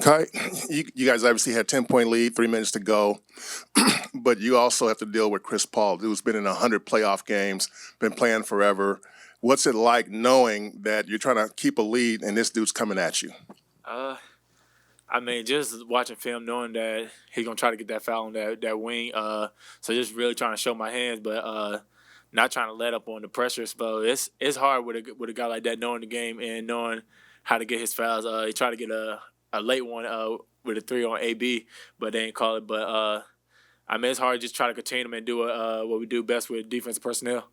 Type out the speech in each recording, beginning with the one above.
Kai, you guys obviously had 10-point lead, 3 minutes to go, but you also have to deal with Chris Paul, who's been in 100 playoff games, been playing forever. What's it like knowing that you're trying to keep a lead and this dude's coming at you? Uh, I mean, just watching film, knowing that he's gonna try to get that foul on that wing. So just really trying to show my hands, but not trying to let up on the pressure. So it's hard with a guy like that, knowing the game and knowing how to get his fouls. He tried to get a late one with a three on AB, but they didn't call it. But I mean, it's hard to just try to contain him and do what we do best with defensive personnel.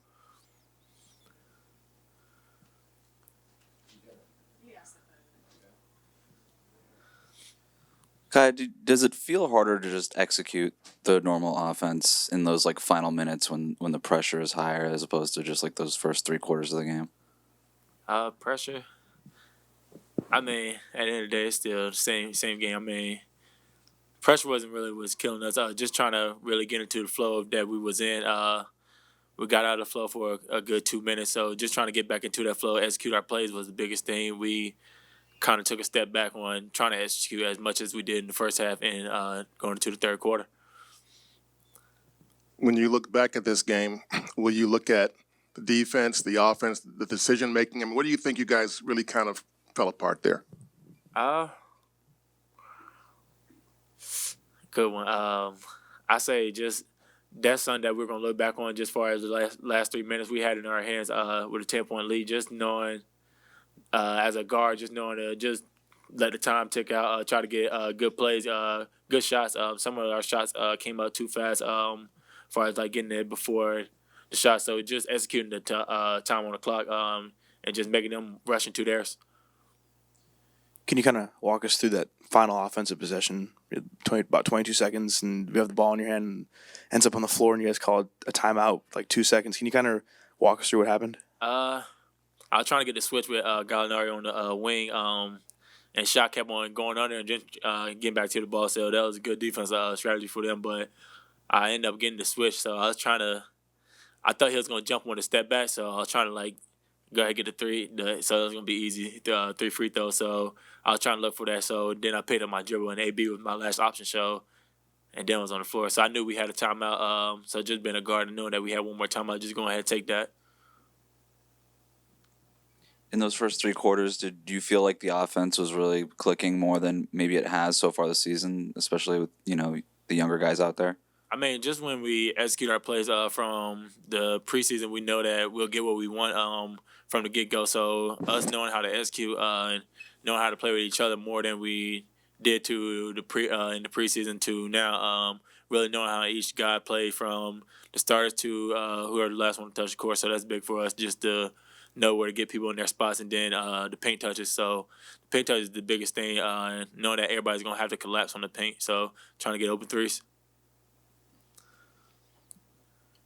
Does it feel harder to just execute the normal offense in those like final minutes when the pressure is higher as opposed to just like those first 3 quarters of the game? Pressure. I mean, at the end of the day, it's still the same game. I mean, pressure wasn't really was killing us. Just trying to really get into the flow that we was in. We got out of the flow for a good 2 minutes, so just trying to get back into that flow, execute our plays was the biggest thing. We kind of took a step back on trying to execute as much as we did in the first half and going into the third quarter. When you look back at this game, will you look at the defense, the offense, the decision making? I mean, what do you think you guys really kind of fell apart there? Good one. I say just that's something that we're gonna look back on just far as the last 3 minutes we had in our hands with a 10-point lead. Just knowing as a guard, just knowing to just let the time tick out, try to get good plays, good shots. Some of our shots came out too fast as far as like getting there before the shot. So just executing the time on the clock and just making them rush into theirs. Can you kind of walk us through that final offensive possession? About 22 seconds, and you have the ball in your hand, and ends up on the floor, and you guys call it a timeout, like 2 seconds. Can you kind of walk us through what happened? I was trying to get the switch with Gallinari on the wing, and shot kept on going under and just getting back to the ball. So that was a good defense strategy for them, but I ended up getting the switch. So I thought he was going to jump on the step back, so I was trying to like go ahead and get the three. So it was going to be easy, 3 free throws. So I was trying to look for that. So then I picked up my dribble, and AB was my last option show, and then was on the floor. So I knew we had a timeout. So just being a guard and knowing that we had one more timeout, just going ahead and take that. In those first 3 quarters, did you feel like the offense was really clicking more than maybe it has so far this season, especially with the younger guys out there? I mean, just when we execute our plays from the preseason, we know that we'll get what we want from the get-go. So us knowing how to execute and knowing how to play with each other more than we did to in the preseason to now, really knowing how each guy played from the starters to who are the last one to touch the court. So that's big for us just to know where to get people in their spots, and then the paint touches. So the paint touch is the biggest thing, knowing that everybody's going to have to collapse on the paint. So trying to get open threes.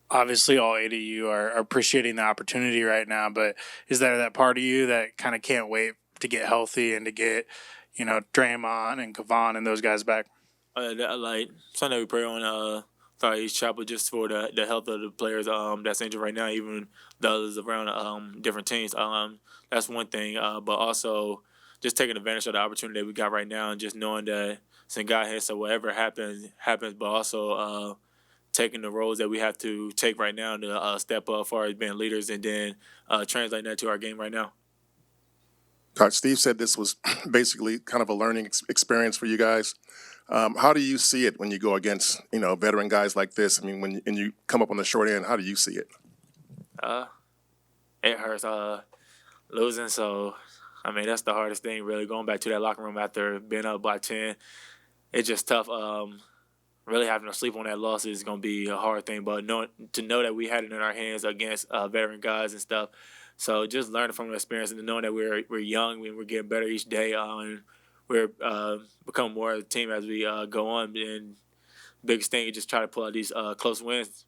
Obviously all 8 of you are appreciating the opportunity right now, but is there that part of you that kind of can't wait to get healthy and to get, Draymond and Kavan and those guys back? Like Sunday we pray on East Chapel just for the health of the players that's injured right now, even the others around different teams. That's one thing, but also just taking advantage of the opportunity that we got right now and just knowing that it's in God's hands, so whatever happens, but also taking the roles that we have to take right now to step up as far as being leaders and then translating that to our game right now. Coach Steve said this was basically kind of a learning experience for you guys. How do you see it when you go against, veteran guys like this? I mean, when you come up on the short end, how do you see it? It hurts losing, so, I mean, that's the hardest thing, really, going back to that locker room after being up by 10. It's just tough. Really having to sleep on that loss is going to be a hard thing, but to know that we had it in our hands against veteran guys and stuff. So just learning from the experience and knowing that we're young and we're getting better each day and we're becoming more of a team as we go on. And biggest thing is just try to pull out these close wins.